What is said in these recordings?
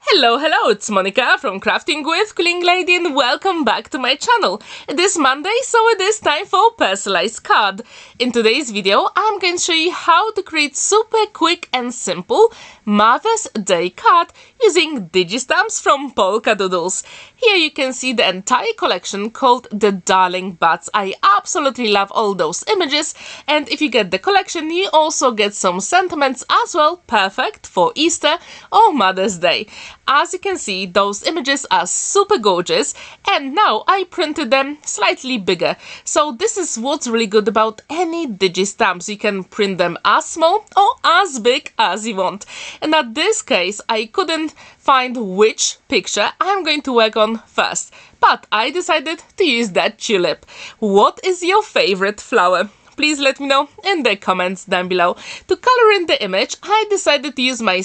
Hello, it's Monica from Crafting with Quilling Lady and welcome back to my channel. It is Monday, so it is time for personalized card. In today's video, I'm going to show you how to create super quick and simple Mother's Day card using digi stamps from Polkadoodles. Here you can see the entire collection called the Darling Buds. I absolutely love all those images, and if you get the collection, you also get some sentiments as well, perfect for Easter or Mother's Day. As you can see, those images are super gorgeous, and now I printed them slightly bigger. So this is what's really good about any digi stamps. You can print them as small or as big as you want. And in this case, I couldn't find which picture I'm going to work on first, but I decided to use that tulip. What is your favorite flower? Please let me know in the comments down below. To color in the image, I decided to use my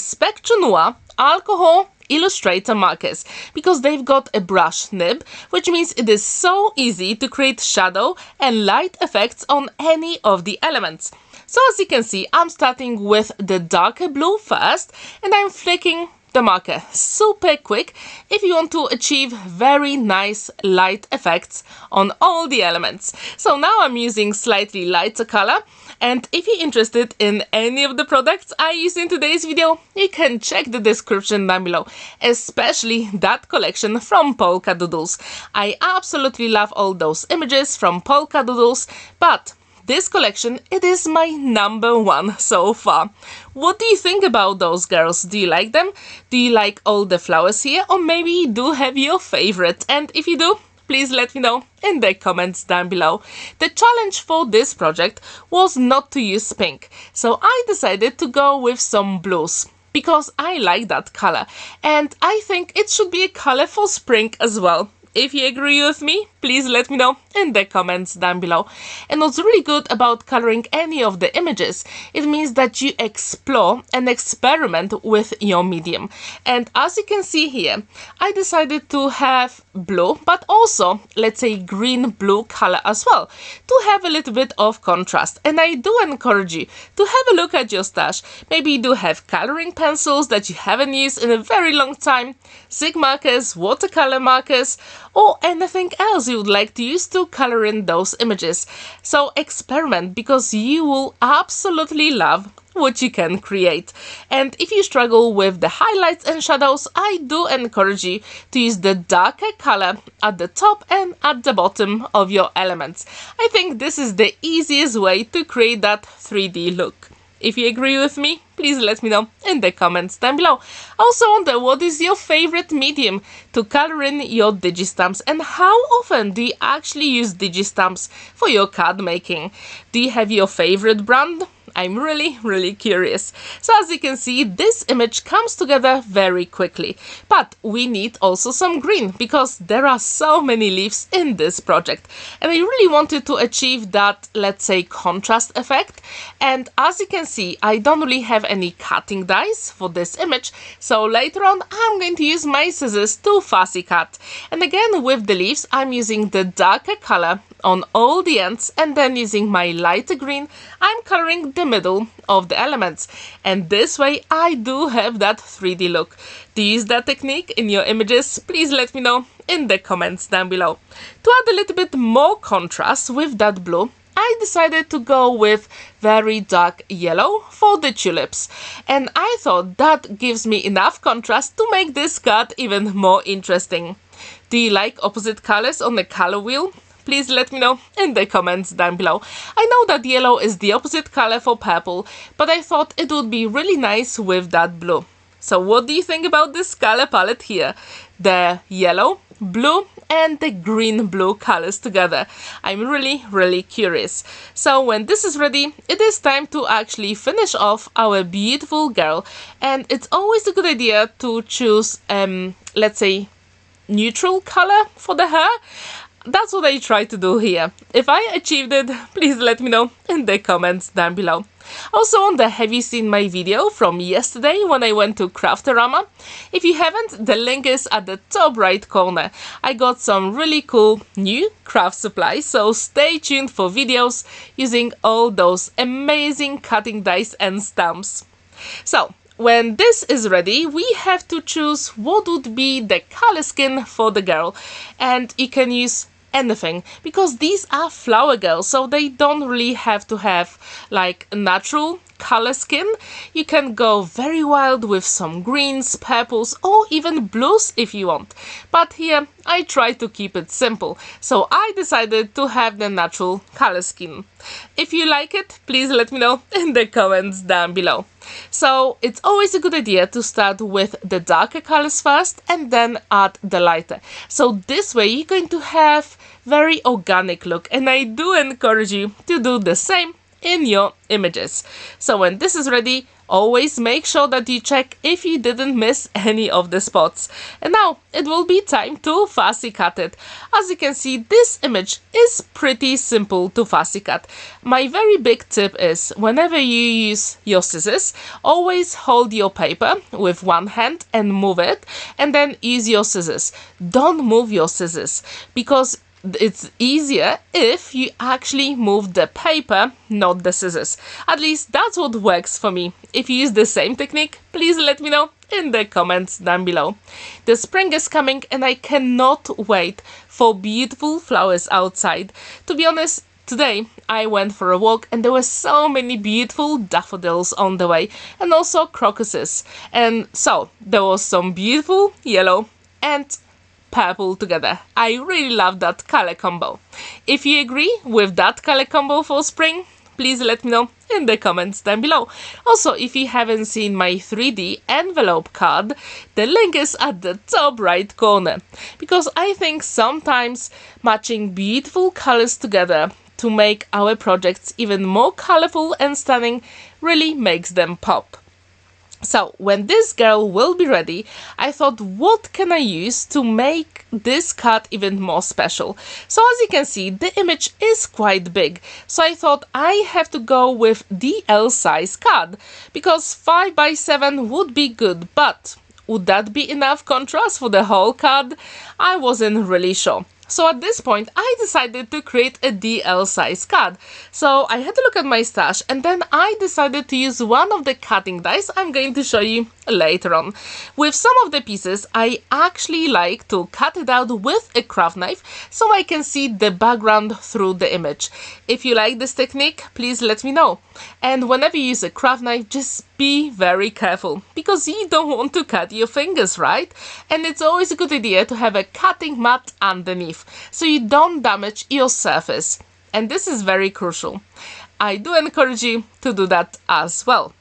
Noir alcohol Illustrator markers because they've got a brush nib, which means it is so easy to create shadow and light effects on any of the elements. So as you can see, I'm starting with the darker blue first, and I'm flicking the marker super quick if you want to achieve very nice light effects on all the elements. So now I'm using slightly lighter color, and if you're interested in any of the products I use in today's video, you can check the description down below, especially that collection from Polkadoodles. I absolutely love all those images from Polkadoodles, but this collection, it is my #1 so far. What do you think about those girls? Do you like them? Do you like all the flowers here? Or maybe you do have your favorite? And if you do, please let me know in the comments down below. The challenge for this project was not to use pink, so I decided to go with some blues, because I like that color, and I think it should be a color for spring as well. If you agree with me, please let me know in the comments down below. And what's really good about coloring any of the images, it means that you explore and experiment with your medium. And as you can see here, I decided to have blue, but also, let's say, green-blue color as well, to have a little bit of contrast. And I do encourage you to have a look at your stash. Maybe you do have coloring pencils that you haven't used in a very long time, Sig markers, watercolor markers, or anything else you would like to use to color in those images. So experiment, because you will absolutely love what you can create. And if you struggle with the highlights and shadows, I do encourage you to use the darker color at the top and at the bottom of your elements. I think this is the easiest way to create that 3D look. If you agree with me, please let me know in the comments down below. I also wonder, what is your favorite medium to color in your digi stamps, and how often do you actually use digi stamps for your card making? Do you have your favorite brand? I'm really curious. So as you can see, this image comes together very quickly, but we need also some green because there are so many leaves in this project, and I really wanted to achieve that, let's say, contrast effect. And as you can see, I don't really have any cutting dies for this image, so later on I'm going to use my scissors to fussy cut. And again, with the leaves, I'm using the darker color on all the ends, and then using my lighter green, I'm coloring the middle of the elements. And this way I do have that 3D look. To use that technique in your images, please let me know in the comments down below. To add a little bit more contrast with that blue, I decided to go with very dark yellow for the tulips, and I thought that gives me enough contrast to make this card even more interesting. Do you like opposite colors on the color wheel? Please let me know in the comments down below. I know that yellow is the opposite color for purple, but I thought it would be really nice with that blue. So what do you think about this color palette here? The yellow, blue, and the green-blue colors together. I'm really curious. So when this is ready, it is time to actually finish off our beautiful girl. And it's always a good idea to choose, let's say, neutral color for the hair. That's what I try to do here. If I achieved it, please let me know in the comments down below. Also, have you seen my video from yesterday when I went to Craftorama? If you haven't, the link is at the top right corner. I got some really cool new craft supplies, so stay tuned for videos using all those amazing cutting dies and stamps. So, when this is ready, we have to choose what would be the color scheme for the girl. And you can use anything, because these are flower girls, so they don't really have to have like natural color scheme. You can go very wild with some greens, purples, or even blues if you want. But here I try to keep it simple, so I decided to have the natural color scheme. If you like it, please let me know in the comments down below. So it's always a good idea to start with the darker colors first and then add the lighter. So this way you're going to have very organic look, and I do encourage you to do the same in your images. So when this is ready, always make sure that you check if you didn't miss any of the spots. And now it will be time to fussy cut it. As you can see, this image is pretty simple to fussy cut. My very big tip is, whenever you use your scissors, always hold your paper with one hand and move it, and then use your scissors. Don't move your scissors, because it's easier if you actually move the paper, not the scissors. At least that's what works for me. If you use the same technique, please let me know in the comments down below. The spring is coming and I cannot wait for beautiful flowers outside. To be honest, today I went for a walk and there were so many beautiful daffodils on the way, and also crocuses. And so there was some beautiful yellow and purple together. I really love that color combo. If you agree with that color combo for spring, please let me know in the comments down below. Also, if you haven't seen my 3D envelope card, the link is at the top right corner, because I think sometimes matching beautiful colors together to make our projects even more colorful and stunning really makes them pop. So when this girl will be ready, I thought, what can I use to make this card even more special? So as you can see, the image is quite big. So I thought I have to go with DL size card, because 5x7 would be good, but would that be enough contrast for the whole card? I wasn't really sure. So at this point, I decided to create a DL size card. So I had to look at my stash, and then I decided to use one of the cutting dies I'm going to show you later on. With some of the pieces, I actually like to cut it out with a craft knife so I can see the background through the image. If you like this technique, please let me know. And whenever you use a craft knife, just be very careful, because you don't want to cut your fingers, right? And it's always a good idea to have a cutting mat underneath, so you don't damage your surface. And this is very crucial. I do encourage you to do that as well.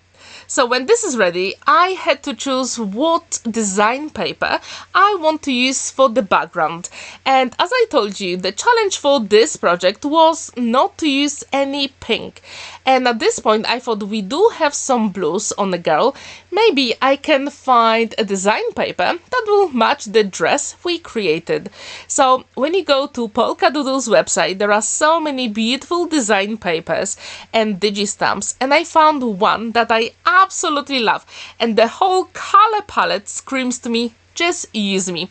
So when this is ready, I had to choose what design paper I want to use for the background. And as I told you, the challenge for this project was not to use any pink. And at this point, I thought we do have some blues on the girl. Maybe I can find a design paper that will match the dress we created. So when you go to Polkadoodles website, there are so many beautiful design papers and digi stamps, and I found one that I absolutely love, and the whole color palette screams to me, just use me.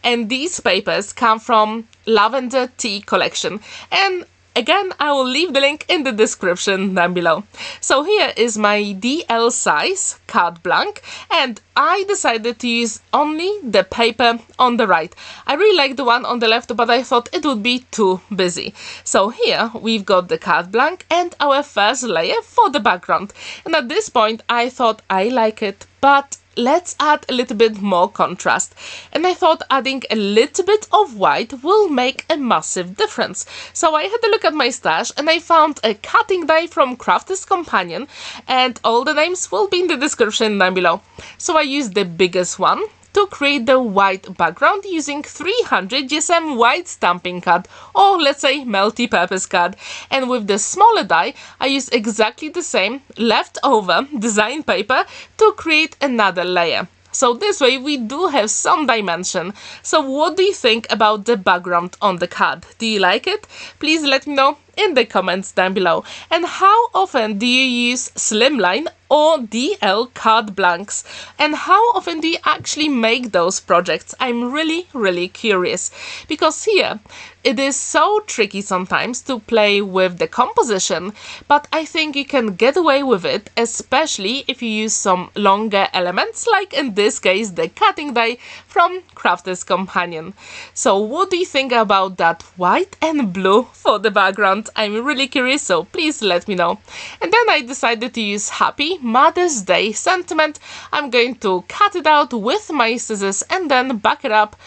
And these papers come from Lavender Tea collection, and again, I will leave the link in the description down below. So here is my DL size carte blanche, and I decided to use only the paper on the right. I really like the one on the left, but I thought it would be too busy. So here we've got the carte blanche and our first layer for the background. And at this point, I thought I like it, but let's add a little bit more contrast. And I thought adding a little bit of white will make a massive difference. So I had to look at my stash, and I found a cutting die from Crafter's Companion, and all the names will be in the description down below. So I used the biggest one to create the white background using 300 GSM white stamping card, or let's say multi-purpose card. And with the smaller die, I used exactly the same leftover design paper to create another layer. So this way we do have some dimension. So what do you think about the background on the card? Do you like it? Please let me know in the comments down below. And how often do you use slimline or DL card blanks? And how often do you actually make those projects? I'm really curious, because here it is so tricky sometimes to play with the composition, but I think you can get away with it, especially if you use some longer elements, like in this case the cutting die from Crafter's Companion. So what do you think about that white and blue for the background? I'm really curious, so please let me know. And then I decided to use Happy Mother's Day sentiment. I'm going to cut it out with my scissors and then back it up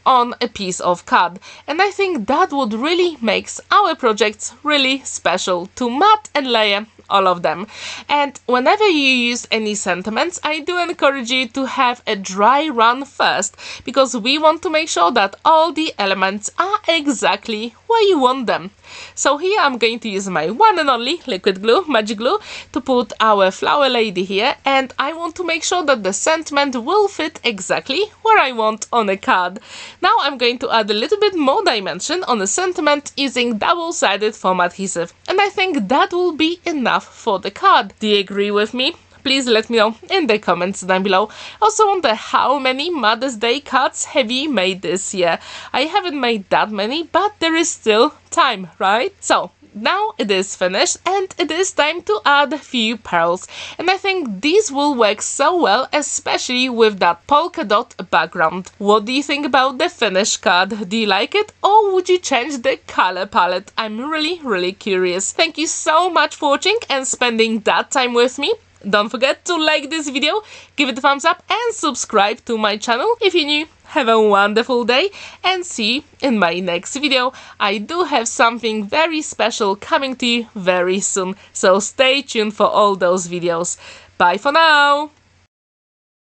on a piece of card, and I think that would really makes our projects really special to mat and layer all of them. And whenever you use any sentiments, I do encourage you to have a dry run first, because we want to make sure that all the elements are exactly where you want them. So here I'm going to use my one and only liquid glue, magic glue, to put our flower lady here, and I want to make sure that the sentiment will fit exactly where I want on a card. Now I'm going to add a little bit more dimension on the sentiment using double-sided foam adhesive, and I think that will be enough for the card. Do you agree with me? Please let me know in the comments down below. Also wonder how many Mother's Day cards have you made this year? I haven't made that many, but there is still time, right? So now it is finished and it is time to add a few pearls, and I think these will work so well, especially with that polka dot background. What do you think about the finished card? Do you like it, or would you change the color palette? I'm really curious. Thank you so much for watching and spending that time with me. Don't forget to like this video, give it a thumbs up and subscribe to my channel if you're new. Have a wonderful day and see you in my next video. I do have something very special coming to you very soon, so stay tuned for all those videos. Bye for now!